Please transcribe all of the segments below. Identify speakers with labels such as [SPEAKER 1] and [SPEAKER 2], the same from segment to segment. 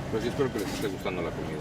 [SPEAKER 1] Pues sí, espero que les esté gustando la comida.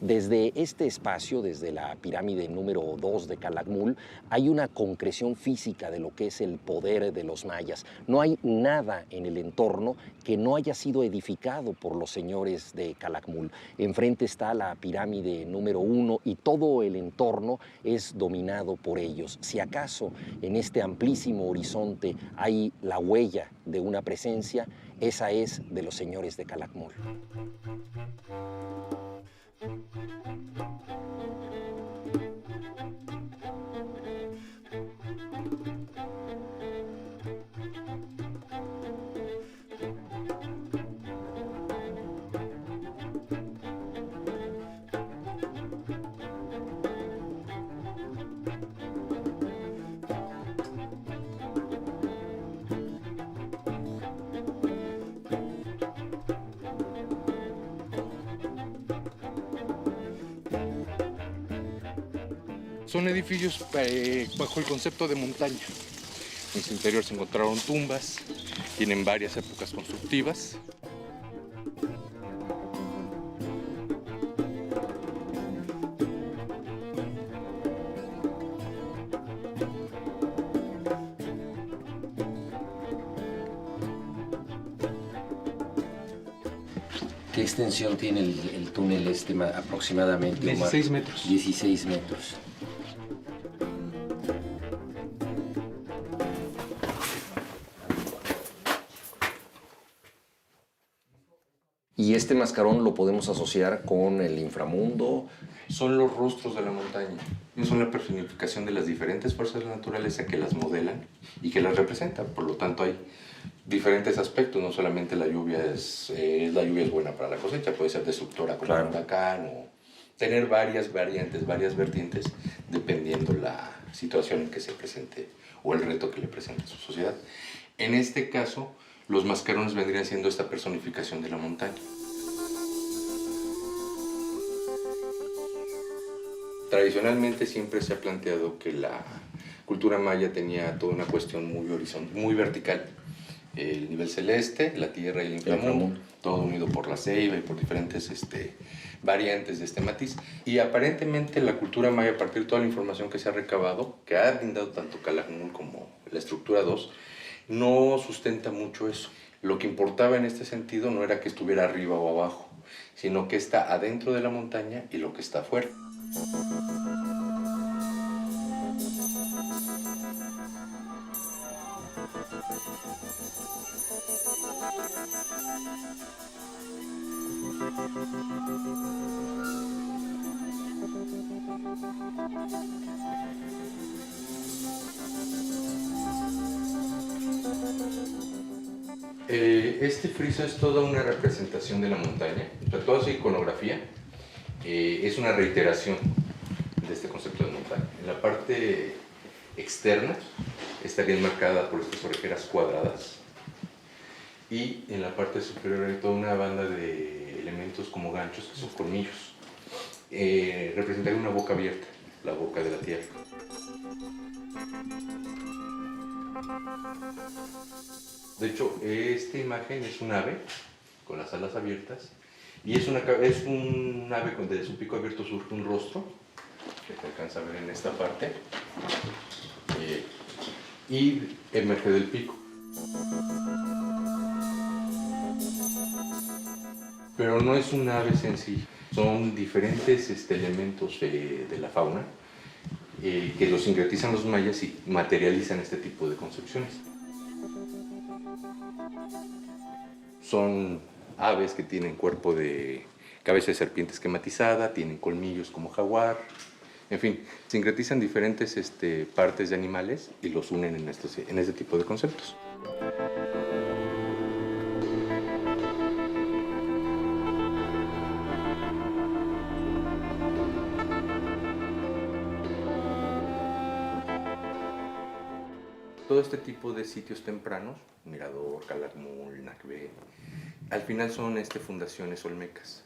[SPEAKER 2] Desde este espacio, desde la pirámide número 2 de Calakmul, hay una concreción física de lo que es el poder de los mayas. No hay nada en el entorno que no haya sido edificado por los señores de Calakmul. Enfrente está la pirámide número 1 y todo el entorno es dominado por ellos. Si acaso en este amplísimo horizonte hay la huella de una presencia, esa es de los señores de Calakmul.
[SPEAKER 1] Son edificios bajo el concepto de montaña. En su interior se encontraron tumbas, tienen varias épocas constructivas.
[SPEAKER 2] ¿Qué extensión tiene el túnel este aproximadamente?
[SPEAKER 1] 16 metros.
[SPEAKER 2] 16 metros. ¿Y este mascarón lo podemos asociar con el inframundo?
[SPEAKER 1] Son los rostros de la montaña. Son la personificación de las diferentes fuerzas de la naturaleza que las modelan y que las representan. Por lo tanto, hay diferentes aspectos. No solamente la lluvia la lluvia es buena para la cosecha, puede ser destructora como un huracán o tener varias variantes, varias vertientes, dependiendo la situación en que se presente o el reto que le presente a su sociedad. En este caso, los mascarones vendrían siendo esta personificación de la montaña. Tradicionalmente siempre se ha planteado que la cultura maya tenía toda una cuestión muy vertical. El nivel celeste, la tierra y el inframundo, todo unido por la ceiba y por diferentes variantes de este matiz. Y aparentemente la cultura maya, a partir de toda la información que se ha recabado, que ha brindado tanto Calakmul como la estructura 2, no sustenta mucho eso. Lo que importaba en este sentido no era que estuviera arriba o abajo, sino que está adentro de la montaña y lo que está afuera. Este friso es toda una representación de la montaña, o sea, toda su iconografía es una reiteración de este concepto de montaña. En la parte externa estaría enmarcada por estas orejeras cuadradas y en la parte superior hay toda una banda de elementos como ganchos que son colmillos. Representaría una boca abierta, la boca de la tierra. De hecho, esta imagen es un ave con las alas abiertas y es un ave con desde su pico abierto surge un rostro que se alcanza a ver en esta parte y emerge del pico. Pero no es un ave en sí, son diferentes elementos de la fauna que los sincretizan los mayas y materializan este tipo de concepciones. Son aves que tienen cuerpo de cabeza de serpiente esquematizada, tienen colmillos como jaguar, en fin, sincretizan diferentes partes de animales y los unen en este tipo de conceptos. Todo este tipo de sitios tempranos, Mirador, Calakmul, Nacbe, al final son fundaciones olmecas.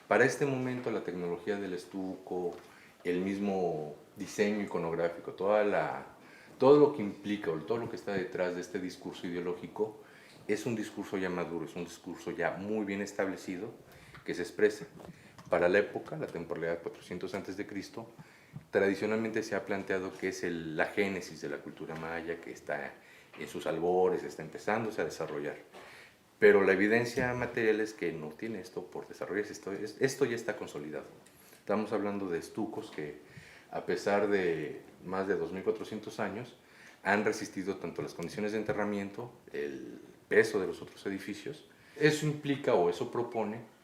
[SPEAKER 1] Para este momento la tecnología del estuco, el mismo diseño iconográfico, todo lo que implica o todo lo que está detrás de este discurso ideológico es un discurso ya maduro, es un discurso ya muy bien establecido que se expresa. Para la época, la temporalidad 400 a.C., tradicionalmente se ha planteado que es la génesis de la cultura maya, que está en sus albores, está empezándose a desarrollar. Pero la evidencia material es que no tiene esto por desarrollarse, esto ya está consolidado. Estamos hablando de estucos que, a pesar de más de 2400 años, han resistido tanto las condiciones de enterramiento, el peso de los otros edificios. Eso implica o eso propone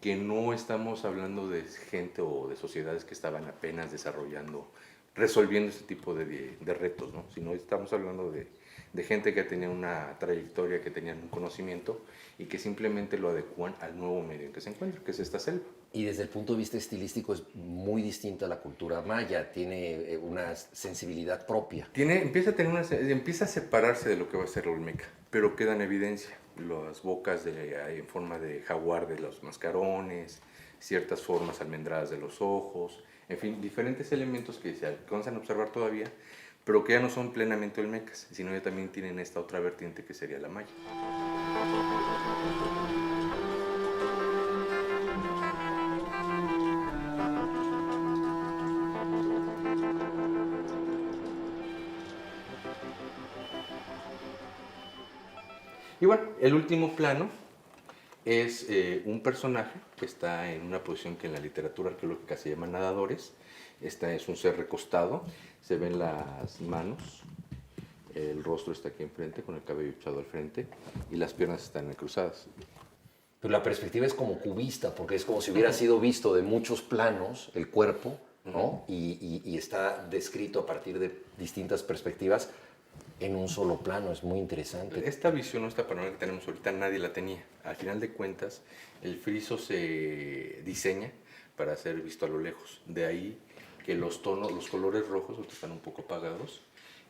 [SPEAKER 1] que no estamos hablando de gente o de sociedades que estaban apenas desarrollando, resolviendo este tipo de retos, ¿no? Sino estamos hablando de gente que tenía una trayectoria, que tenían un conocimiento y que simplemente lo adecuan al nuevo medio en que se encuentra, que es esta selva.
[SPEAKER 2] Y desde el punto de vista estilístico es muy distinta a la cultura maya, tiene una sensibilidad propia.
[SPEAKER 1] Empieza a separarse de lo que va a ser la olmeca, pero queda en evidencia las bocas en forma de jaguar de los mascarones, ciertas formas almendradas de los ojos, en fin, diferentes elementos que se alcanzan a observar todavía, pero que ya no son plenamente olmecas, sino ya también tienen esta otra vertiente que sería la maya. Y bueno, el último plano es un personaje que está en una posición que en la literatura arqueológica se llama nadadores. Este es un ser recostado, se ven las manos, el rostro está aquí enfrente con el cabello echado al frente y las piernas están cruzadas.
[SPEAKER 2] Pero la perspectiva es como cubista, porque es como si hubiera sido visto de muchos planos el cuerpo, ¿no? Y está descrito a partir de distintas perspectivas en un solo plano, es muy interesante.
[SPEAKER 1] Esta visión, esta panorámica que tenemos ahorita, nadie la tenía. Al final de cuentas, el friso se diseña para ser visto a lo lejos. De ahí que los colores rojos, que están un poco apagados,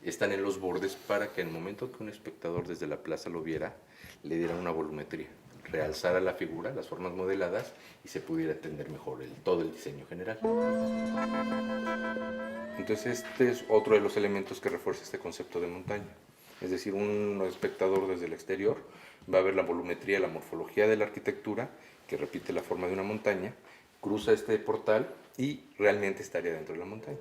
[SPEAKER 1] están en los bordes para que en el momento que un espectador desde la plaza lo viera, le diera una volumetría, realzara la figura, las formas modeladas y se pudiera entender mejor todo el diseño general. Entonces este es otro de los elementos que refuerza este concepto de montaña. Es decir, un espectador desde el exterior va a ver la volumetría, la morfología de la arquitectura, que repite la forma de una montaña, cruza este portal y realmente estaría dentro de la montaña.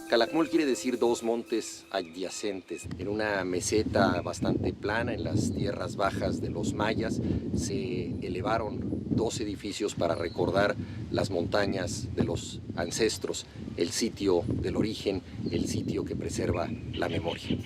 [SPEAKER 2] Calakmul quiere decir dos montes adyacentes. En una meseta bastante plana, en las tierras bajas de los mayas, se elevaron dos edificios para recordar las montañas de los ancestros, el sitio del origen, el sitio que preserva la memoria.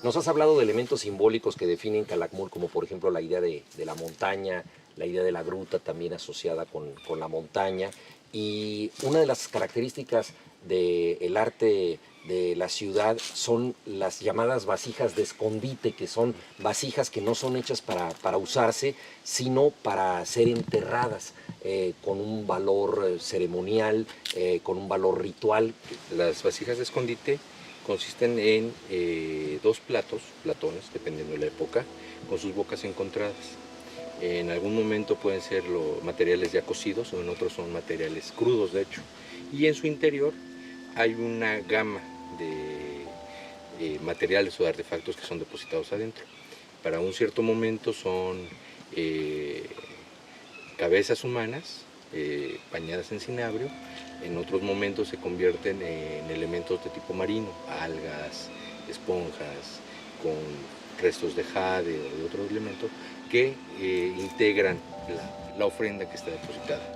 [SPEAKER 2] Nos has hablado de elementos simbólicos que definen Calakmul, como por ejemplo la idea de la montaña, la idea de la gruta también asociada con la montaña. Y una de las características del arte de la ciudad son las llamadas vasijas de escondite, que son vasijas que no son hechas para usarse, sino para ser enterradas con un valor ceremonial, con un valor ritual.
[SPEAKER 1] Las vasijas de escondite consisten en dos platones, dependiendo de la época, con sus bocas encontradas. En algún momento pueden ser los materiales ya cocidos o en otros son materiales crudos, de hecho. Y en su interior hay una gama de materiales o de artefactos que son depositados adentro. Para un cierto momento son cabezas humanas bañadas en cinabrio, en otros momentos se convierten en elementos de tipo marino, algas, esponjas, con restos de jade o de otros elementos que integran la ofrenda que está depositada.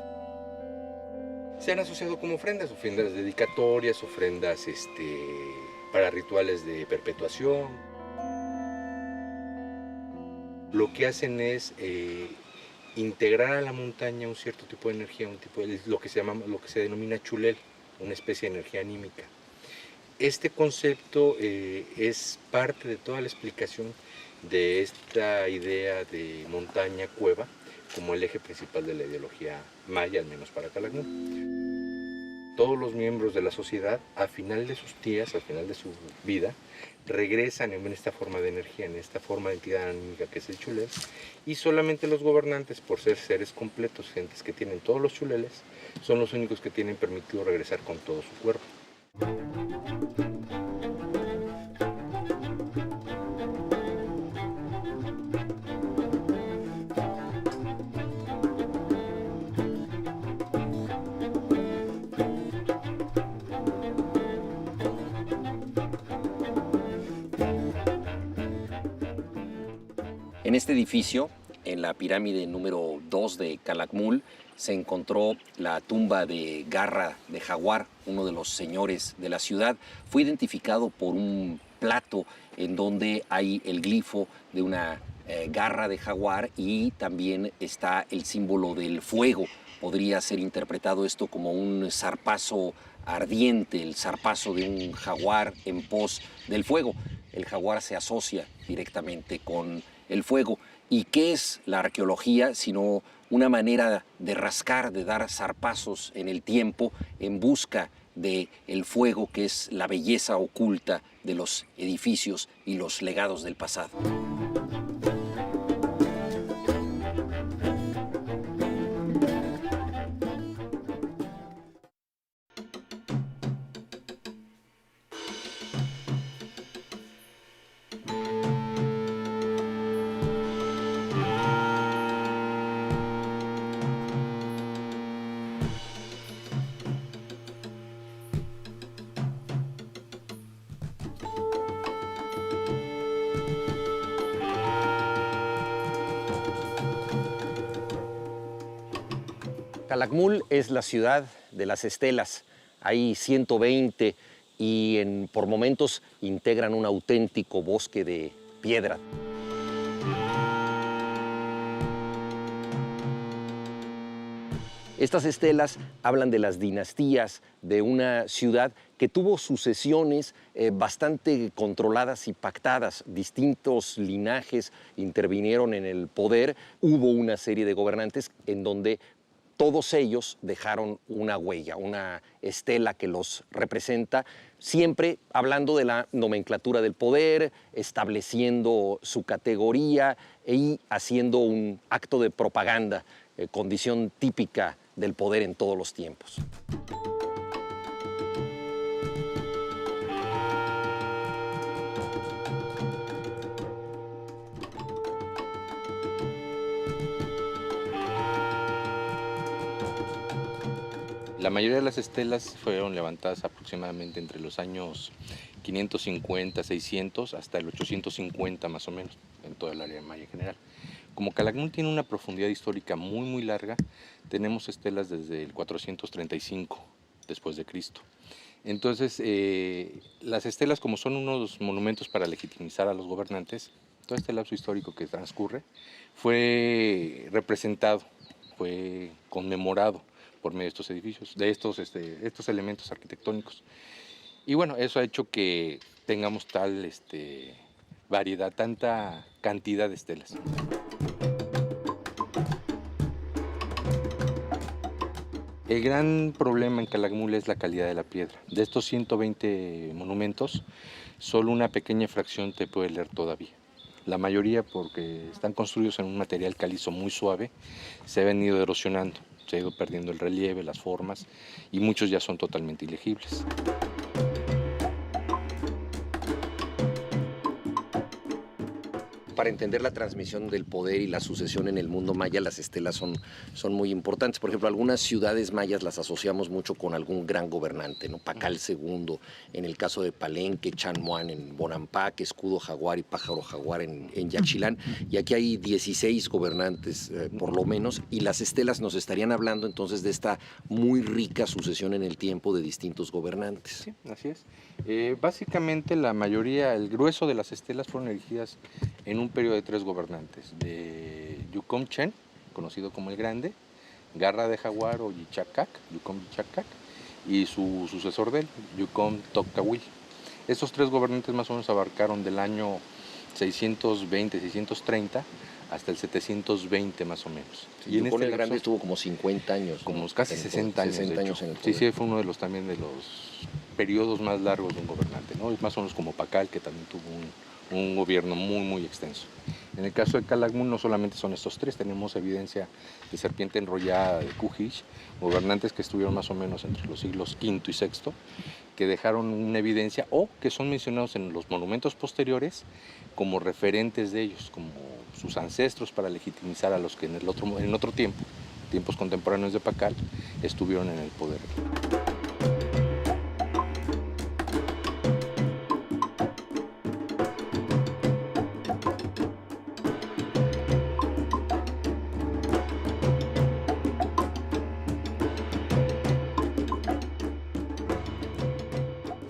[SPEAKER 1] Se han asociado como ofrendas dedicatorias, ofrendas para rituales de perpetuación. Lo que hacen es integrar a la montaña un cierto tipo de energía, lo que se denomina chulel, una especie de energía anímica. Este concepto es parte de toda la explicación de esta idea de montaña-cueva como el eje principal de la ideología maya, al menos para Calakmul. Todos los miembros de la sociedad, al final de sus días, al final de su vida, regresan en esta forma de energía, en esta forma de entidad anímica que es el chulel, y solamente los gobernantes, por ser seres completos, gentes que tienen todos los chuleles, son los únicos que tienen permitido regresar con todo su cuerpo.
[SPEAKER 2] En este edificio, en la pirámide número 2 de Calakmul, se encontró la tumba de Garra de Jaguar, uno de los señores de la ciudad. Fue identificado por un plato en donde hay el glifo de una garra de jaguar y también está el símbolo del fuego. Podría ser interpretado esto como un zarpazo ardiente, el zarpazo de un jaguar en pos del fuego. El jaguar se asocia directamente con el fuego. ¿Y qué es la arqueología sino una manera de rascar, de dar zarpazos en el tiempo en busca del fuego, que es la belleza oculta de los edificios y los legados del pasado? Calakmul es la ciudad de las estelas. Hay 120 y por momentos integran un auténtico bosque de piedra. Estas estelas hablan de las dinastías de una ciudad que tuvo sucesiones bastante controladas y pactadas. Distintos linajes intervinieron en el poder. Hubo una serie de gobernantes en donde todos ellos dejaron una huella, una estela que los representa, siempre hablando de la nomenclatura del poder, estableciendo su categoría y haciendo un acto de propaganda, condición típica del poder en todos los tiempos.
[SPEAKER 1] La mayoría de las estelas fueron levantadas aproximadamente entre los años 550, 600 hasta el 850 más o menos, en toda el área maya en general. Como Calakmul tiene una profundidad histórica muy larga, tenemos estelas desde el 435 después de Cristo. Entonces, las estelas, como son unos monumentos para legitimizar a los gobernantes, todo este lapso histórico que transcurre fue representado, fue conmemorado por medio de estos edificios, de estos elementos arquitectónicos. Y bueno, eso ha hecho que tengamos tal variedad, tanta cantidad de estelas. El gran problema en Calakmul es la calidad de la piedra. De estos 120 monumentos, solo una pequeña fracción te puede leer todavía. La mayoría, porque están construidos en un material calizo muy suave, se han ido erosionando, se ha ido perdiendo el relieve, las formas, y muchos ya son totalmente ilegibles.
[SPEAKER 2] Para entender la transmisión del poder y la sucesión en el mundo maya, las estelas son muy importantes. Por ejemplo, algunas ciudades mayas las asociamos mucho con algún gran gobernante, ¿no? Pacal II, en el caso de Palenque, Chanmuán en Bonampak, Escudo Jaguar y Pájaro Jaguar en Yaxchilán. Y aquí hay 16 gobernantes, por lo menos, y las estelas nos estarían hablando entonces de esta muy rica sucesión en el tiempo de distintos gobernantes.
[SPEAKER 1] Sí, así es. Básicamente la mayoría, el grueso de las estelas fueron erigidas en un periodo de 3 gobernantes, de Yucom Chen, conocido como el Grande, Garra de Jaguar o Yichaccac, Yucom Yichaccac, y su sucesor de él, Yucom Toccahuil. Estos 3 gobernantes más o menos abarcaron del año 620, 630 hasta el 720 más o menos.
[SPEAKER 2] Sí, y en Yucón el Grande estuvo como 50 años.
[SPEAKER 1] Como casi 60 años. 60 años en el poder. Sí, fue uno de los también de los periodos más largos de un gobernante, ¿no? Más o menos como Pacal, que también tuvo un gobierno muy extenso. En el caso de Calakmul no solamente son estos 3, tenemos evidencia de Serpiente Enrollada, de Kujish, gobernantes que estuvieron más o menos entre los siglos V y VI, que dejaron una evidencia o que son mencionados en los monumentos posteriores como referentes de ellos, como sus ancestros para legitimizar a los que en otro tiempo, tiempos contemporáneos de Pacal, estuvieron en el poder.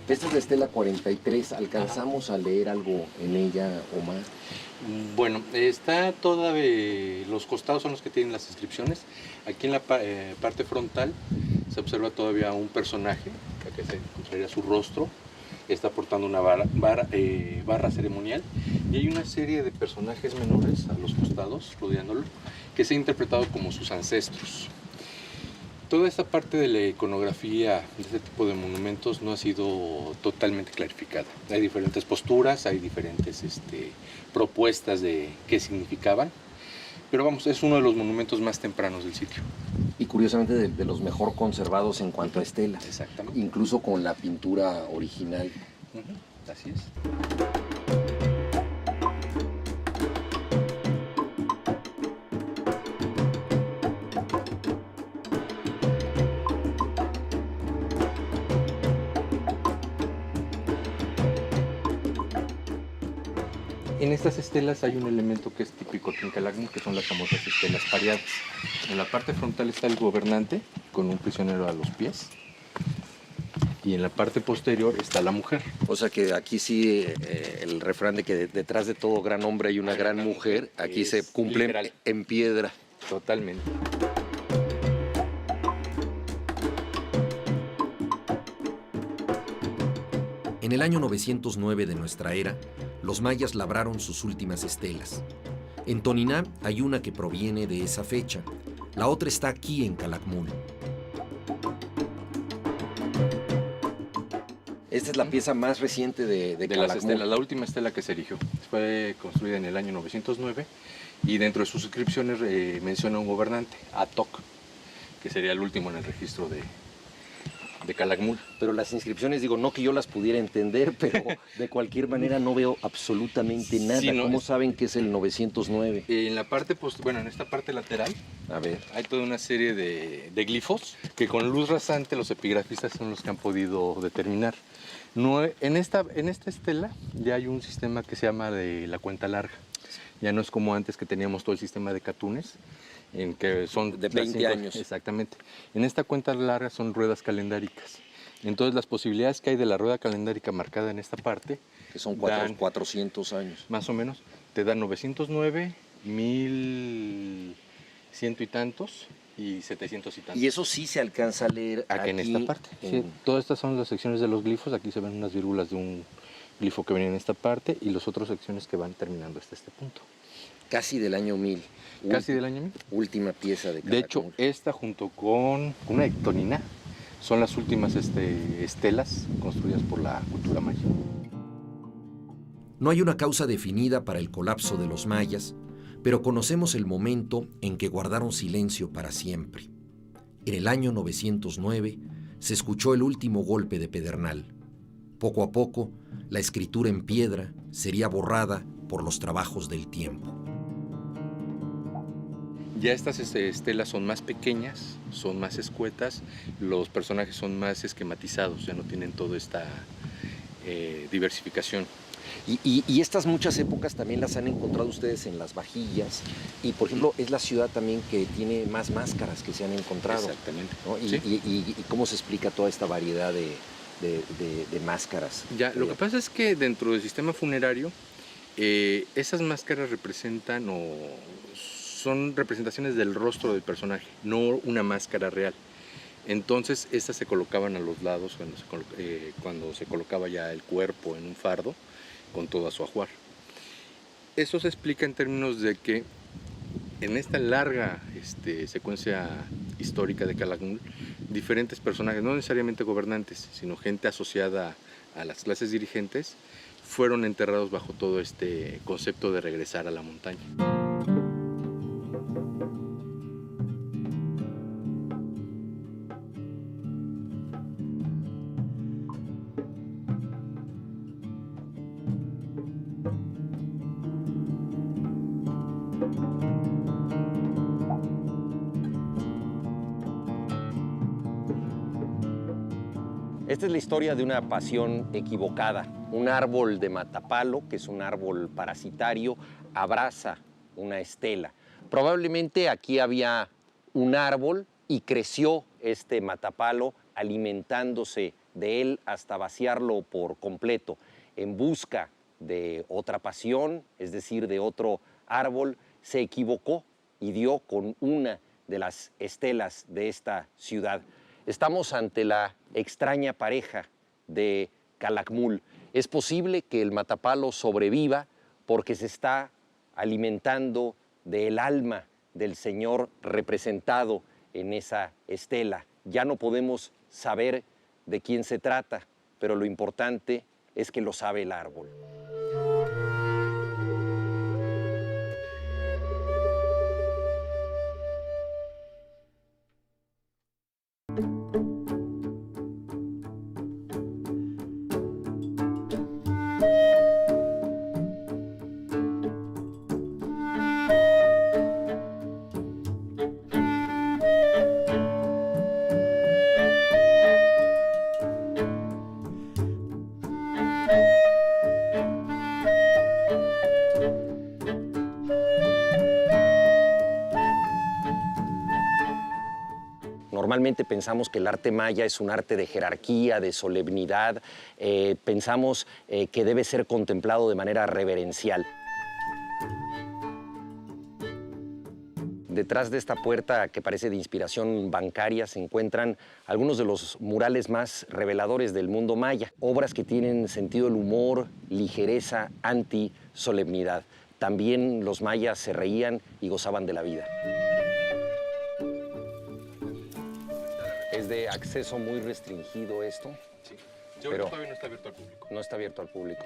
[SPEAKER 2] Esta es la estela 43, ¿alcanzamos a leer algo en ella, Omar?
[SPEAKER 1] Bueno, está toda los costados son los que tienen las inscripciones. Aquí en la parte frontal se observa todavía un personaje, que se encontraría su rostro, está portando una barra ceremonial, y hay una serie de personajes menores a los costados, rodeándolo, que se han interpretado como sus ancestros. Toda esta parte de la iconografía de este tipo de monumentos no ha sido totalmente clarificada. Hay diferentes posturas, hay diferentes propuestas de qué significaban, pero vamos, es uno de los monumentos más tempranos del sitio.
[SPEAKER 2] Y curiosamente de los mejor conservados en cuanto a estelas.
[SPEAKER 1] Exactamente.
[SPEAKER 2] Incluso con la pintura original.
[SPEAKER 1] Así es. En estas estelas hay un elemento que es típico aquí en Calakmul, que son las famosas estelas pareadas. En la parte frontal está el gobernante con un prisionero a los pies, y en la parte posterior está la mujer.
[SPEAKER 2] O sea que aquí sí el refrán de que detrás de todo gran hombre hay una gran mujer, aquí se cumple literal, en piedra.
[SPEAKER 1] Totalmente.
[SPEAKER 2] En el año 909 de nuestra era, los mayas labraron sus últimas estelas. En Toniná hay una que proviene de esa fecha. La otra está aquí en Calakmul. Esta es la pieza más reciente de Calakmul.
[SPEAKER 1] Las estelas, la última estela que se erigió. Fue construida en el año 909 y dentro de sus inscripciones menciona un gobernante, Atok, que sería el último en el registro de Calakmul.
[SPEAKER 2] Pero las inscripciones, digo, no que yo las pudiera entender, pero de cualquier manera no veo absolutamente nada. Sí, no, ¿cómo saben que es el 909?
[SPEAKER 1] En la parte, en esta parte lateral,
[SPEAKER 2] a ver,
[SPEAKER 1] hay toda una serie de glifos que con luz rasante los epigrafistas son los que han podido determinar. No, en esta estela ya hay un sistema que se llama de la cuenta larga. Ya no es como antes que teníamos todo el sistema de catunes, en que son
[SPEAKER 2] de 20 años.
[SPEAKER 1] Exactamente. En esta cuenta larga son ruedas calendáricas. Entonces las posibilidades que hay de la rueda calendárica marcada en esta parte,
[SPEAKER 2] que son 400 años.
[SPEAKER 1] Más o menos, te dan 909, 1100 y tantos y 700 y tantos.
[SPEAKER 2] Y eso sí se alcanza a leer aquí
[SPEAKER 1] en esta parte. Sí, todas estas son las secciones de los glifos. Aquí se ven unas vírulas de un glifo que viene en esta parte y las otras secciones que van terminando hasta este punto.
[SPEAKER 2] Casi del año 1000.
[SPEAKER 1] Casi del año 1000.
[SPEAKER 2] Última pieza de Calakmul.
[SPEAKER 1] De hecho, esta junto con una ictonina son las últimas estelas construidas por la cultura maya.
[SPEAKER 3] No hay una causa definida para el colapso de los mayas, pero conocemos el momento en que guardaron silencio para siempre. En el año 909 se escuchó el último golpe de pedernal. Poco a poco, la escritura en piedra sería borrada por los trabajos del tiempo.
[SPEAKER 1] Ya estas estelas son más pequeñas, son más escuetas, los personajes son más esquematizados, ya no tienen toda esta diversificación.
[SPEAKER 2] Y estas muchas épocas también las han encontrado ustedes en las vajillas. Y, por ejemplo, es la ciudad también que tiene más máscaras que se han encontrado.
[SPEAKER 1] Exactamente.
[SPEAKER 2] ¿No?
[SPEAKER 1] Sí.
[SPEAKER 2] Y cómo se explica toda esta variedad de máscaras.
[SPEAKER 1] Ya, lo que pasa es que dentro del sistema funerario, esas máscaras representan o son representaciones del rostro del personaje, no una máscara real. Entonces, estas se colocaban a los lados cuando se colocaba ya el cuerpo en un fardo con todo su ajuar. Eso se explica en términos de que en esta larga secuencia histórica de Calakmul, diferentes personajes, no necesariamente gobernantes, sino gente asociada a las clases dirigentes, fueron enterrados bajo todo este concepto de regresar a la montaña.
[SPEAKER 2] Esta es la historia de una pasión equivocada. Un árbol de matapalo, que es un árbol parasitario, abraza una estela. Probablemente aquí había un árbol y creció este matapalo alimentándose de él hasta vaciarlo por completo, en busca de otra pasión, es decir, de otro árbol, se equivocó y dio con una de las estelas de esta ciudad. Estamos ante la extraña pareja de Calakmul. Es posible que el matapalo sobreviva porque se está alimentando del alma del señor representado en esa estela. Ya no podemos saber de quién se trata, pero lo importante es que lo sabe el árbol. Normalmente pensamos que el arte maya es un arte de jerarquía, de solemnidad, pensamos que debe ser contemplado de manera reverencial. Detrás de esta puerta que parece de inspiración bancaria se encuentran algunos de los murales más reveladores del mundo maya, obras que tienen sentido del humor, ligereza, anti-solemnidad. También los mayas se reían y gozaban de la vida. ¿Es de acceso muy restringido esto?
[SPEAKER 1] Sí.
[SPEAKER 2] Pero
[SPEAKER 1] todavía no está abierto al público.
[SPEAKER 2] no está abierto al público.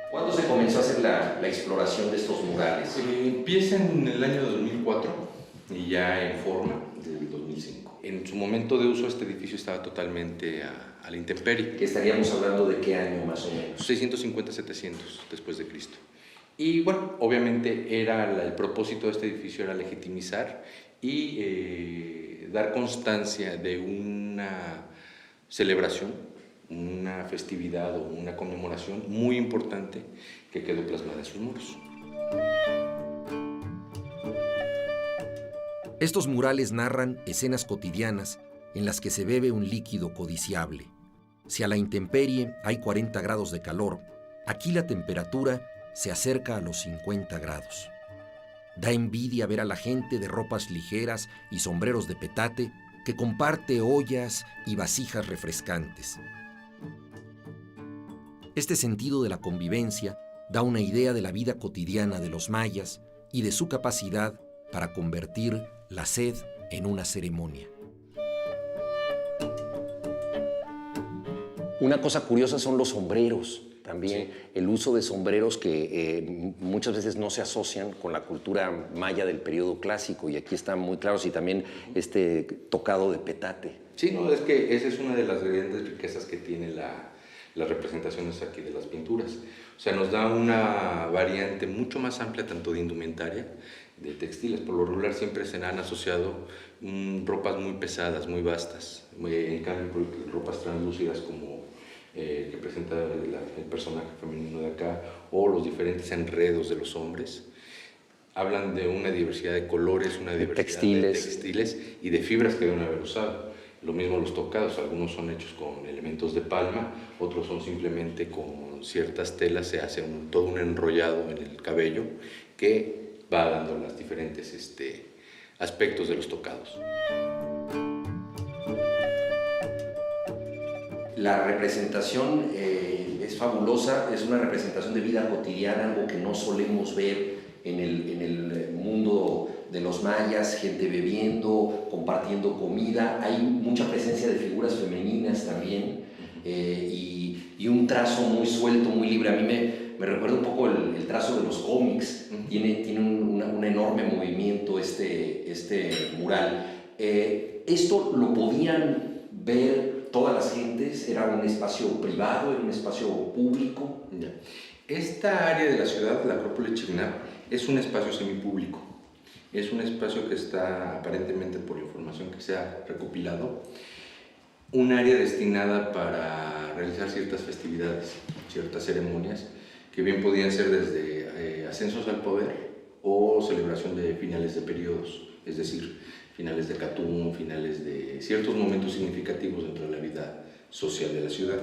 [SPEAKER 2] ¿Cuándo se comenzó a hacer la exploración de estos murales?
[SPEAKER 1] Empieza en el año 2004 y ya en forma del 2005. En su momento de uso este edificio estaba totalmente a la intemperie.
[SPEAKER 2] ¿Que estaríamos hablando de qué año más o menos?
[SPEAKER 1] 650-700 después de Cristo. Y bueno, obviamente el propósito de este edificio era legitimizar y dar constancia de una celebración una festividad o una conmemoración muy importante que quedó plasmada en sus muros.
[SPEAKER 3] Estos murales narran escenas cotidianas en las que se bebe un líquido codiciable. Si a la intemperie hay 40 grados de calor, aquí la temperatura se acerca a los 50 grados. Da envidia ver a la gente de ropas ligeras y sombreros de petate que comparte ollas y vasijas refrescantes. Este sentido de la convivencia da una idea de la vida cotidiana de los mayas y de su capacidad para convertir la sed en una ceremonia.
[SPEAKER 2] Una cosa curiosa son los sombreros. También el uso de sombreros que muchas veces no se asocian con la cultura maya del periodo clásico, y aquí están muy claros, y también este tocado de petate.
[SPEAKER 1] Sí, no, es que esa es una de las grandes riquezas que tiene las representaciones aquí de las pinturas. O sea, nos da una variante mucho más amplia tanto de indumentaria, de textiles. Por lo regular siempre se han asociado ropas muy pesadas, muy vastas. En cambio, ropas translúcidas como que presenta el personaje femenino de acá, o los diferentes enredos de los hombres, hablan de una diversidad de colores, una diversidad de textiles y de fibras que deben haber usado. Lo mismo los tocados, algunos son hechos con elementos de palma, otros son simplemente con ciertas telas, se hace todo un enrollado en el cabello que va dando los diferentes aspectos de los tocados.
[SPEAKER 2] La representación es fabulosa, es una representación de vida cotidiana, algo que no solemos ver en el mundo de los mayas, gente bebiendo, compartiendo comida. Hay mucha presencia de figuras femeninas también, y un trazo muy suelto, muy libre. A mí me recuerda un poco el trazo de los cómics. Tiene un enorme movimiento este mural. Esto lo podían ver todas las gentes, era un espacio privado, era un espacio público.
[SPEAKER 1] Ya. Esta área de la ciudad, la Acrópolis Chignap, es un espacio semipúblico. Es un espacio que está, aparentemente por información que se ha recopilado, un área destinada para realizar ciertas festividades, ciertas ceremonias, que bien podían ser desde ascensos al poder o celebración de finales de periodos, es decir, finales de Catún, finales de ciertos momentos significativos dentro de la vida social de la ciudad.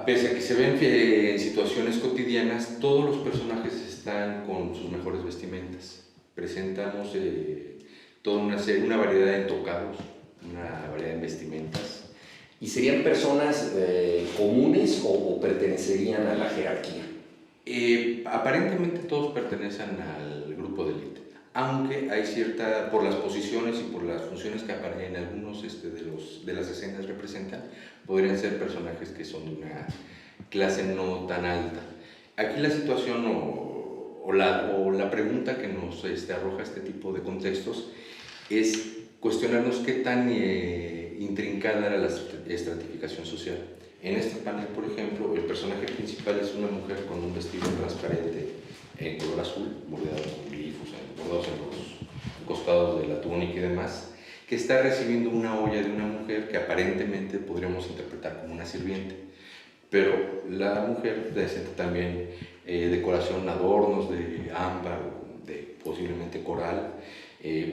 [SPEAKER 1] Pese a que se ven en situaciones cotidianas, todos los personajes están con sus mejores vestimentas. Presentamos toda una variedad de tocados, una variedad de vestimentas.
[SPEAKER 2] ¿Y serían personas comunes o pertenecerían a la jerarquía?
[SPEAKER 1] Aparentemente todos pertenecen al grupo de élite, aunque hay cierta, por las posiciones y por las funciones que en algunos de las escenas representan, podrían ser personajes que son de una clase no tan alta. Aquí la situación o la pregunta que nos arroja este tipo de contextos es cuestionarnos qué tan intrincada era la estratificación social. En este panel, por ejemplo, el personaje principal es una mujer con un vestido transparente en color azul, bordeado con glifos, bordados en los costados de la túnica y demás, que está recibiendo una olla de una mujer que aparentemente podríamos interpretar como una sirviente. Pero la mujer presenta también decoración, adornos de ámbar, de posiblemente coral,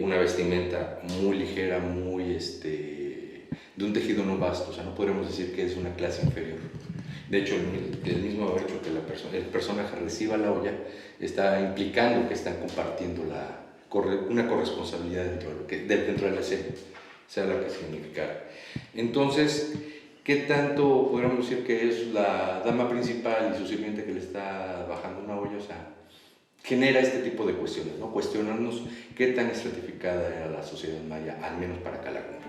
[SPEAKER 1] una vestimenta muy ligera, muy de un tejido no vasto, o sea, no podríamos decir que es una clase inferior. De hecho, el mismo hecho que el personaje reciba la olla está implicando que están compartiendo una corresponsabilidad dentro de la serie, sea la que significara. Entonces, ¿qué tanto podríamos decir que es la dama principal y su sirviente que le está bajando una olla? O sea, genera este tipo de cuestiones, ¿no? Cuestionarnos qué tan estratificada era la sociedad maya, al menos para Calakmul.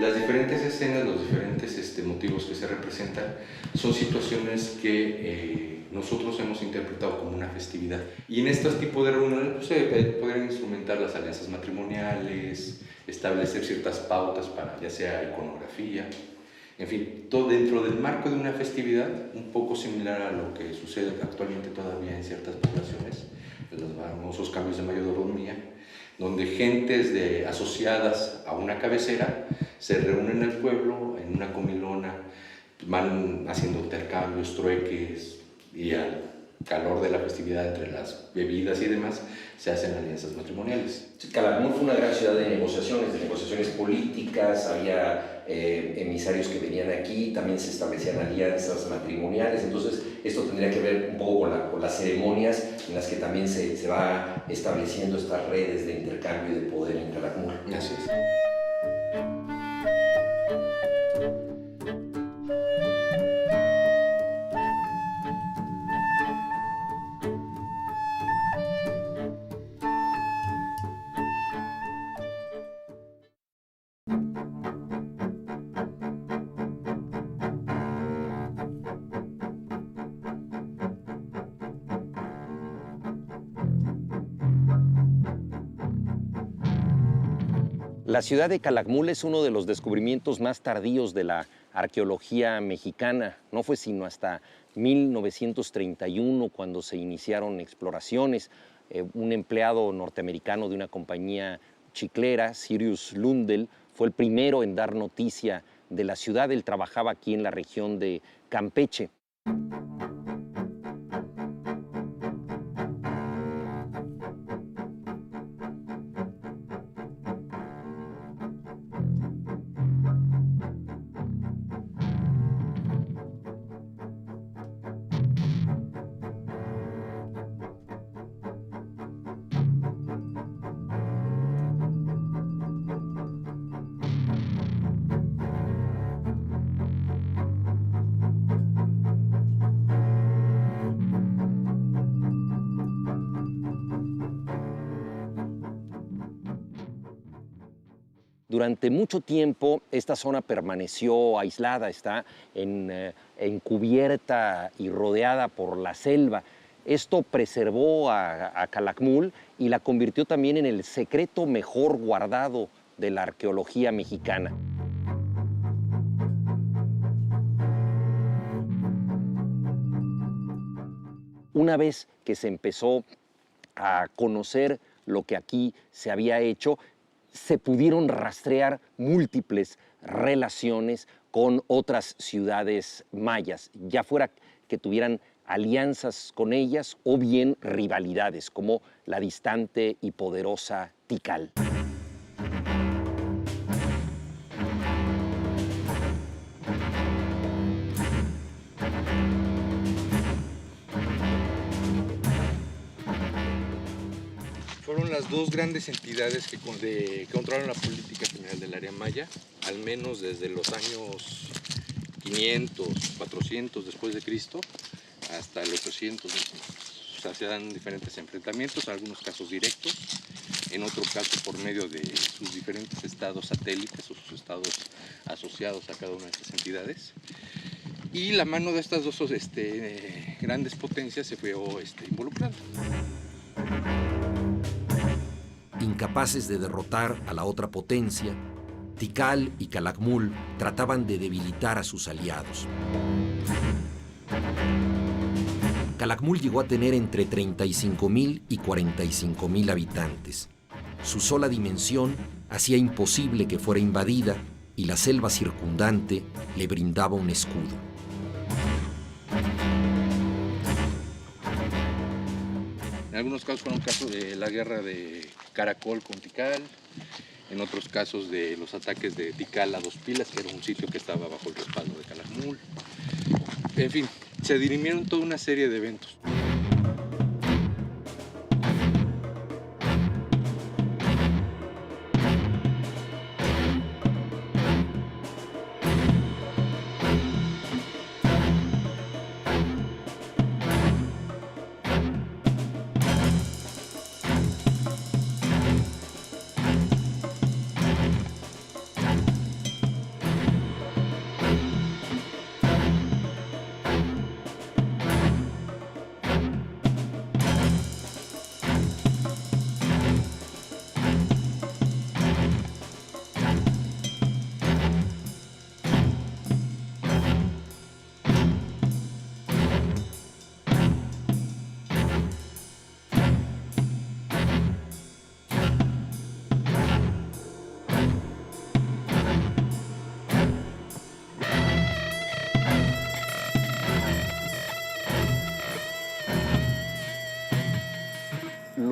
[SPEAKER 1] Las diferentes escenas, los diferentes motivos que se representan son situaciones que nosotros hemos interpretado como una festividad. Y en estos tipos de reuniones pues, se podrían instrumentar las alianzas matrimoniales, establecer ciertas pautas para ya sea iconografía, en fin, todo dentro del marco de una festividad, un poco similar a lo que sucede actualmente todavía en ciertas poblaciones, los famosos cambios de mayordomía, donde gentes asociadas a una cabecera se reúnen en el pueblo en una comilona, van haciendo intercambios, trueques, y al calor de la festividad entre las bebidas y demás, se hacen alianzas matrimoniales.
[SPEAKER 2] Calakmul fue una gran ciudad de negociaciones políticas, había emisarios que venían aquí, también se establecían alianzas matrimoniales, entonces esto tendría que ver un poco con las ceremonias en las que también se va estableciendo estas redes de intercambio y de poder en Calakmul.
[SPEAKER 1] Así es.
[SPEAKER 2] La ciudad de Calakmul es uno de los descubrimientos más tardíos de la arqueología mexicana. No fue sino hasta 1931 cuando se iniciaron exploraciones. Un empleado norteamericano de una compañía chiclera, Cyrus Lundell, fue el primero en dar noticia de la ciudad. Él trabajaba aquí en la región de Campeche. Durante mucho tiempo esta zona permaneció aislada, está encubierta y rodeada por la selva. Esto preservó a Calakmul y la convirtió también en el secreto mejor guardado de la arqueología mexicana. Una vez que se empezó a conocer lo que aquí se había hecho, se pudieron rastrear múltiples relaciones con otras ciudades mayas, ya fuera que tuvieran alianzas con ellas o bien rivalidades, como la distante y poderosa Tikal.
[SPEAKER 1] Fueron las dos grandes entidades que controlaron la política general del área maya, al menos desde los años 500, 400 después de Cristo hasta el 800. O sea, se dan diferentes enfrentamientos, en algunos casos directos, en otros casos por medio de sus diferentes estados satélites o sus estados asociados a cada una de estas entidades. Y la mano de estas dos grandes potencias se fue involucrando.
[SPEAKER 3] Incapaces de derrotar a la otra potencia, Tikal y Calakmul trataban de debilitar a sus aliados. Calakmul llegó a tener entre 35,000 y 45,000 habitantes. Su sola dimensión hacía imposible que fuera invadida y la selva circundante le brindaba un escudo.
[SPEAKER 1] En algunos casos fueron casos de la guerra de Caracol con Tikal, en otros casos de los ataques de Tikal a Dos Pilas, que era un sitio que estaba bajo el respaldo de Calakmul. En fin, se dirimieron toda una serie de eventos.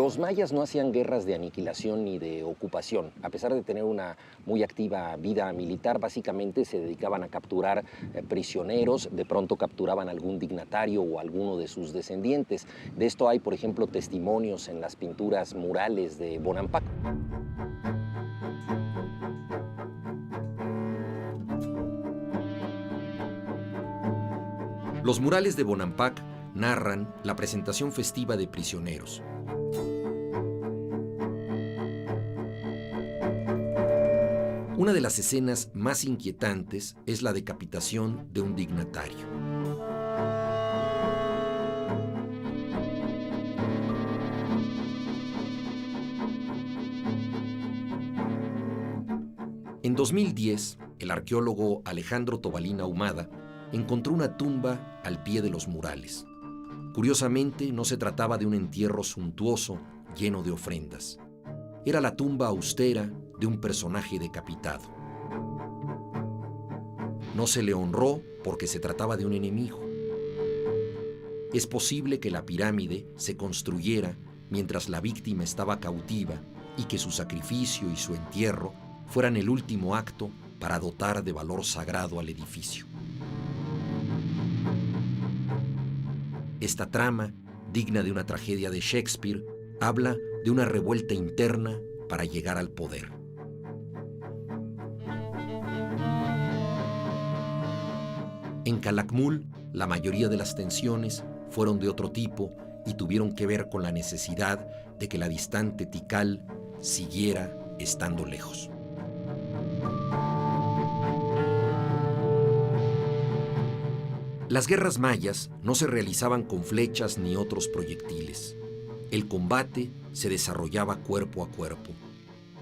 [SPEAKER 2] Los mayas no hacían guerras de aniquilación ni de ocupación. A pesar de tener una muy activa vida militar, básicamente se dedicaban a capturar prisioneros, de pronto capturaban algún dignatario o alguno de sus descendientes. De esto hay, por ejemplo, testimonios en las pinturas murales de Bonampak.
[SPEAKER 3] Los murales de Bonampak narran la presentación festiva de prisioneros. Una de las escenas más inquietantes es la decapitación de un dignatario. En 2010, el arqueólogo Alejandro Tobalín Ahumada encontró una tumba al pie de los murales. Curiosamente, no se trataba de un entierro suntuoso lleno de ofrendas. Era la tumba austera de un personaje decapitado. No se le honró porque se trataba de un enemigo. Es posible que la pirámide se construyera mientras la víctima estaba cautiva y que su sacrificio y su entierro fueran el último acto para dotar de valor sagrado al edificio. Esta trama, digna de una tragedia de Shakespeare, habla de una revuelta interna para llegar al poder. En Calakmul, la mayoría de las tensiones fueron de otro tipo y tuvieron que ver con la necesidad de que la distante Tikal siguiera estando lejos. Las guerras mayas no se realizaban con flechas ni otros proyectiles. El combate se desarrollaba cuerpo a cuerpo.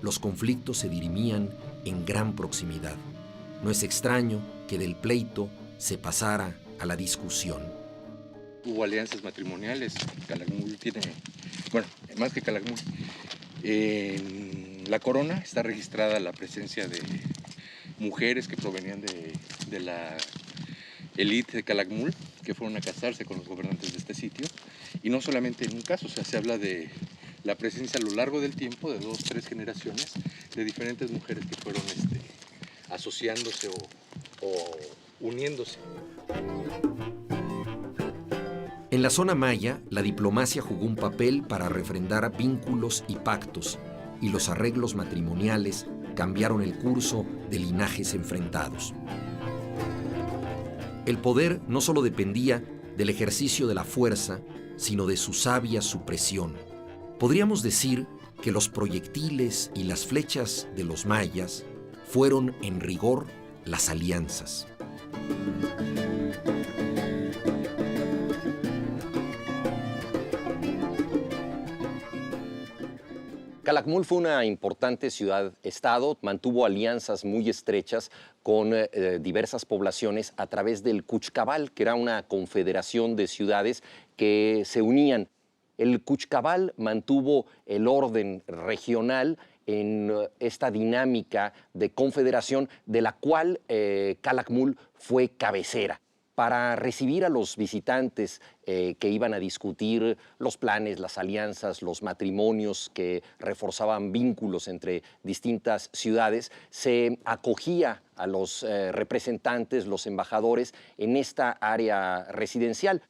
[SPEAKER 3] Los conflictos se dirimían en gran proximidad. No es extraño que del pleito se pasara a la discusión.
[SPEAKER 1] Hubo alianzas matrimoniales. Calakmul tiene, bueno, más que Calakmul, en la corona está registrada la presencia de mujeres que provenían de la élite de Calakmul, que fueron a casarse con los gobernantes de este sitio. Y no solamente en un caso, o sea, se habla de la presencia a lo largo del tiempo, de 2 o 3 generaciones, de diferentes mujeres que fueron asociándose o uniéndose.
[SPEAKER 3] En la zona maya, la diplomacia jugó un papel para refrendar vínculos y pactos, y los arreglos matrimoniales cambiaron el curso de linajes enfrentados. El poder no solo dependía del ejercicio de la fuerza, sino de su sabia supresión. Podríamos decir que los proyectiles y las flechas de los mayas fueron, en rigor, las alianzas.
[SPEAKER 2] Calakmul fue una importante ciudad-estado, mantuvo alianzas muy estrechas con diversas poblaciones a través del Kuchkabal, que era una confederación de ciudades que se unían. El Kuchkabal mantuvo el orden regional en esta dinámica de confederación de la cual Calakmul fue cabecera. Para recibir a los visitantes que iban a discutir los planes, las alianzas, los matrimonios que reforzaban vínculos entre distintas ciudades, se acogía a los representantes, los embajadores, en esta área residencial.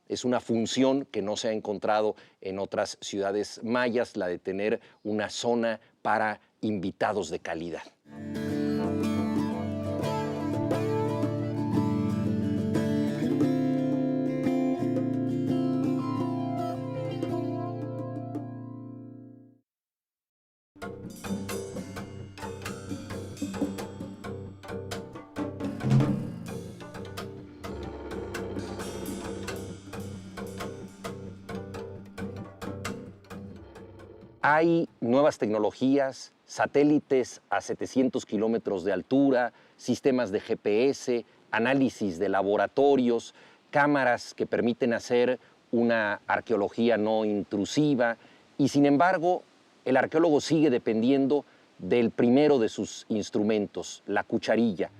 [SPEAKER 2] Es una función que no se ha encontrado en otras ciudades mayas, la de tener una zona para invitados de calidad. Hay nuevas tecnologías, satélites a 700 kilómetros de altura, sistemas de GPS, análisis de laboratorios, cámaras que permiten hacer una arqueología no intrusiva y, sin embargo, el arqueólogo sigue dependiendo del primero de sus instrumentos, la cucharilla.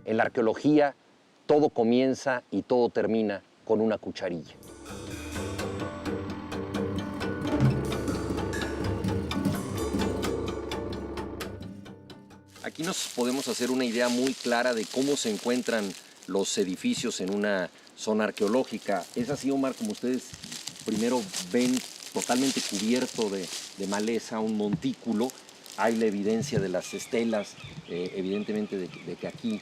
[SPEAKER 2] En la arqueología, todo comienza y todo termina con una cucharilla. Aquí nos podemos hacer una idea muy clara de cómo se encuentran los edificios en una zona arqueológica. Es así, Omar, como ustedes primero ven totalmente cubierto de maleza, un montículo. Hay la evidencia de las estelas, evidentemente de que aquí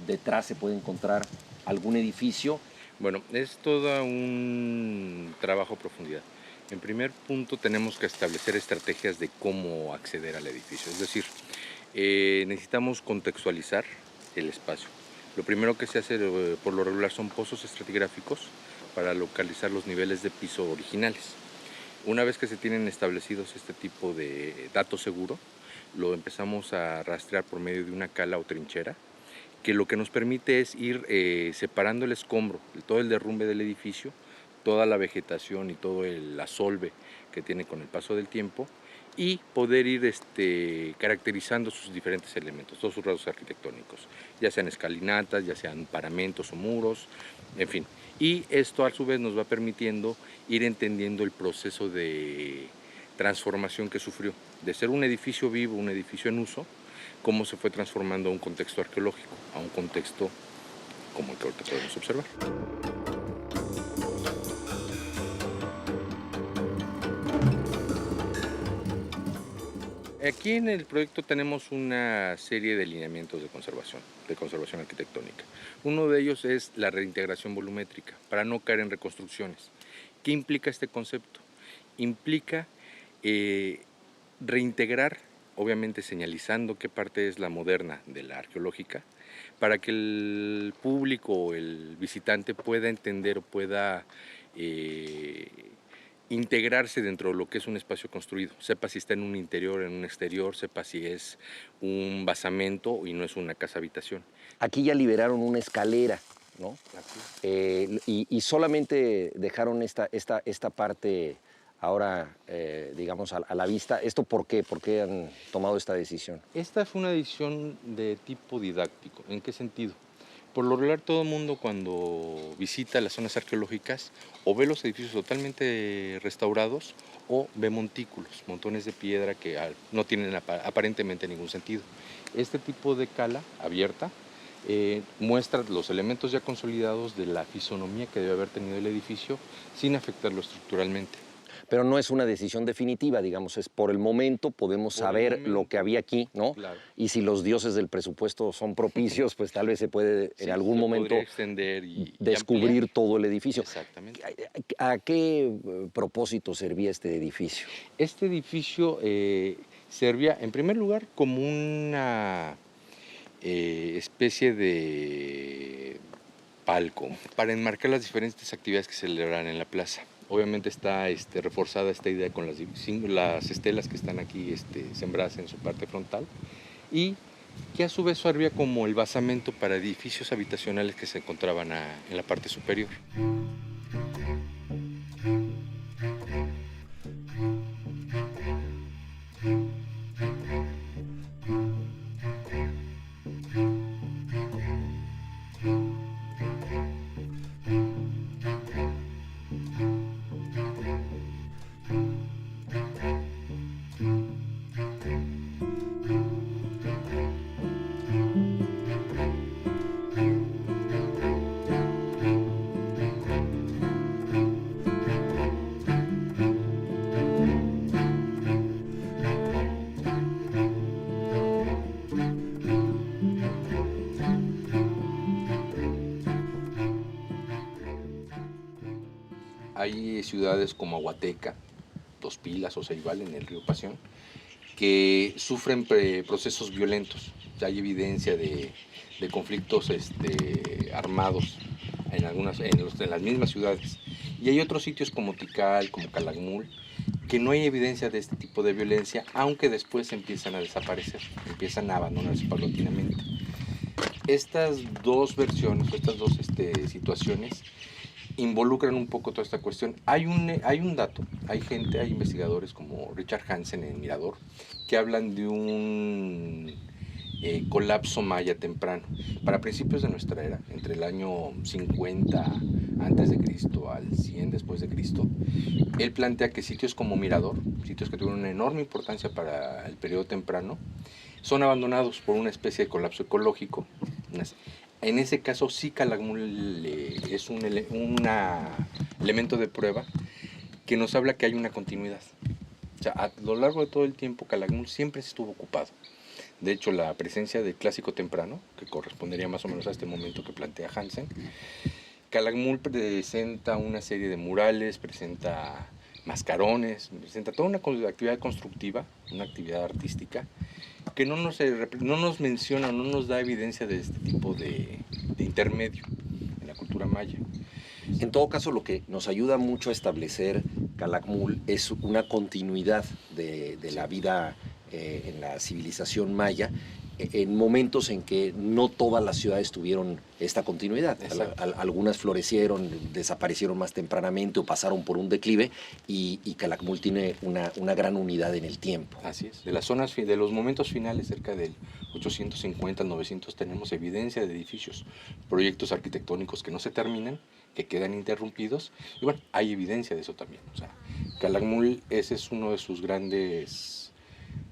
[SPEAKER 2] detrás se puede encontrar algún edificio.
[SPEAKER 1] Bueno, es todo un trabajo a profundidad. En primer punto tenemos que establecer estrategias de cómo acceder al edificio. Es decir, necesitamos contextualizar el espacio. Lo primero que se hace por lo regular son pozos estratigráficos para localizar los niveles de piso originales. Una vez que se tienen establecidos este tipo de datos seguros, lo empezamos a rastrear por medio de una cala o trinchera, que lo que nos permite es ir separando el escombro, todo el derrumbe del edificio, toda la vegetación y todo el asolve que tiene con el paso del tiempo, y poder ir caracterizando sus diferentes elementos, todos sus rasgos arquitectónicos, ya sean escalinatas, ya sean paramentos o muros, en fin. Y esto a su vez nos va permitiendo ir entendiendo el proceso de transformación que sufrió, de ser un edificio vivo, un edificio en uso, cómo se fue transformando a un contexto arqueológico, a un contexto como el que ahorita podemos observar. Aquí en el proyecto tenemos una serie de lineamientos de conservación arquitectónica. Uno de ellos es la reintegración volumétrica, para no caer en reconstrucciones. ¿Qué implica este concepto? Implica reintegrar, obviamente señalizando qué parte es la moderna de la arqueológica, para que el público o el visitante pueda entender o pueda integrarse dentro de lo que es un espacio construido, sepa si está en un interior, en un exterior, sepa si es un basamento y no es una casa habitación.
[SPEAKER 2] Aquí ya liberaron una escalera, ¿no? Y solamente dejaron esta parte ahora, digamos, a la vista. ¿Esto por qué? ¿Por qué han tomado esta decisión?
[SPEAKER 1] Esta fue una decisión de tipo didáctico. ¿En qué sentido? Por lo regular, todo el mundo cuando visita las zonas arqueológicas o ve los edificios totalmente restaurados o ve montículos, montones de piedra que no tienen aparentemente ningún sentido. Este tipo de cala abierta muestra los elementos ya consolidados de la fisonomía que debe haber tenido el edificio sin afectarlo estructuralmente.
[SPEAKER 2] Pero no es una decisión definitiva, digamos, es por el momento podemos saber lo que había aquí, ¿no? Claro. Y si los dioses del presupuesto son propicios, pues tal vez se puede en algún momento
[SPEAKER 1] extender y
[SPEAKER 2] descubrir todo el edificio.
[SPEAKER 1] Exactamente.
[SPEAKER 2] ¿A qué propósito servía este edificio?
[SPEAKER 1] Este edificio servía, en primer lugar, como una especie de palco para enmarcar las diferentes actividades que se celebraran en la plaza. Obviamente está reforzada esta idea con las estelas que están aquí sembradas en su parte frontal y que a su vez servía como el basamento para edificios habitacionales que se encontraban en la parte superior. Hay ciudades como Aguateca, Dos Pilas o Ceibal en el río Pasión que sufren procesos violentos. Ya hay evidencia de conflictos armados en las mismas ciudades. Y hay otros sitios como Tikal, como Calakmul, que no hay evidencia de este tipo de violencia, aunque después empiezan a desaparecer, empiezan a abandonarse paulatinamente. Estas dos versiones, estas dos situaciones, involucran un poco toda esta cuestión. Hay un dato, hay investigadores como Richard Hansen en Mirador, que hablan de un colapso maya temprano. Para principios de nuestra era, entre el año 50 antes de Cristo al 100 después de Cristo, él plantea que sitios como Mirador, sitios que tuvieron una enorme importancia para el periodo temprano, son abandonados por una especie de colapso ecológico. En ese caso sí Calakmul es un elemento de prueba que nos habla que hay una continuidad. O sea, a lo largo de todo el tiempo Calakmul siempre estuvo ocupado. De hecho, la presencia del clásico temprano, que correspondería más o menos a este momento que plantea Hansen, Calakmul presenta una serie de murales, presenta mascarones, presenta toda una actividad constructiva, una actividad artística, que no nos menciona, no nos da evidencia de este tipo de intermedio en la cultura maya.
[SPEAKER 2] En todo caso, lo que nos ayuda mucho a establecer Calakmul es una continuidad de la vida en la civilización maya, en momentos en que no todas las ciudades tuvieron esta continuidad. Algunas florecieron, desaparecieron más tempranamente o pasaron por un declive, y Calakmul tiene una gran unidad en el tiempo.
[SPEAKER 1] Así es. De las zonas, de los momentos finales, cerca del 850, 900, tenemos evidencia de edificios, proyectos arquitectónicos que no se terminan, que quedan interrumpidos, y bueno, hay evidencia de eso también. O sea, Calakmul, ese es uno de sus grandes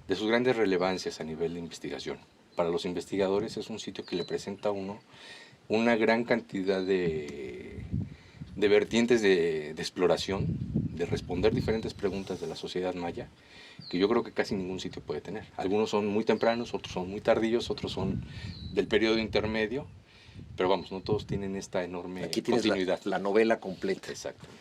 [SPEAKER 1] relevancias a nivel de investigación. Para los investigadores es un sitio que le presenta a uno una gran cantidad de vertientes de exploración, de responder diferentes preguntas de la sociedad maya, que yo creo que casi ningún sitio puede tener. Algunos son muy tempranos, otros son muy tardíos, otros son del periodo intermedio, pero vamos, no todos tienen esta enorme
[SPEAKER 2] Aquí tienes
[SPEAKER 1] continuidad.
[SPEAKER 2] La novela completa.
[SPEAKER 1] Exactamente.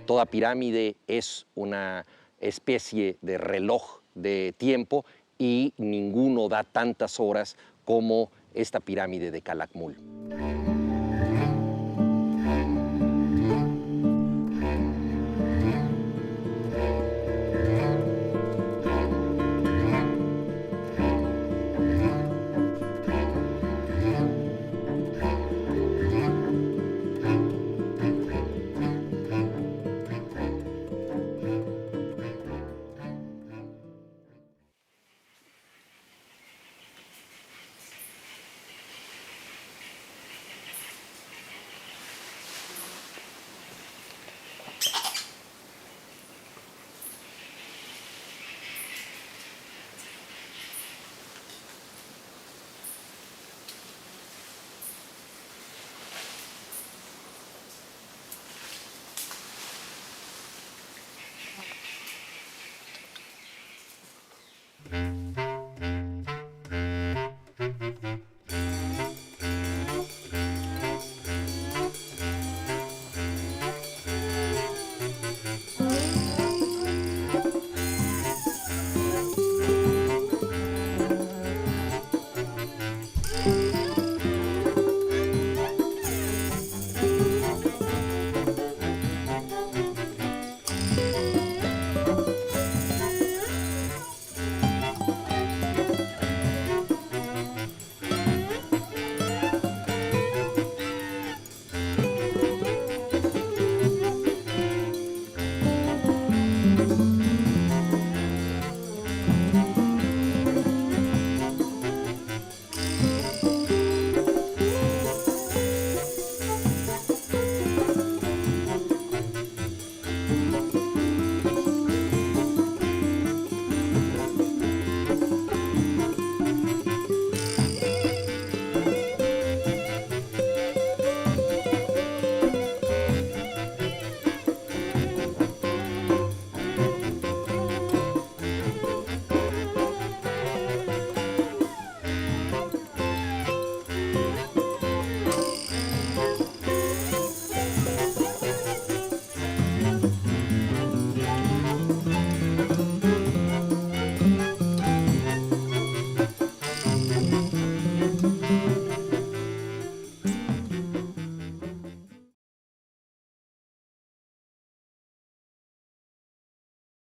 [SPEAKER 2] Toda pirámide es una especie de reloj de tiempo y ninguno da tantas horas como esta pirámide de Calakmul.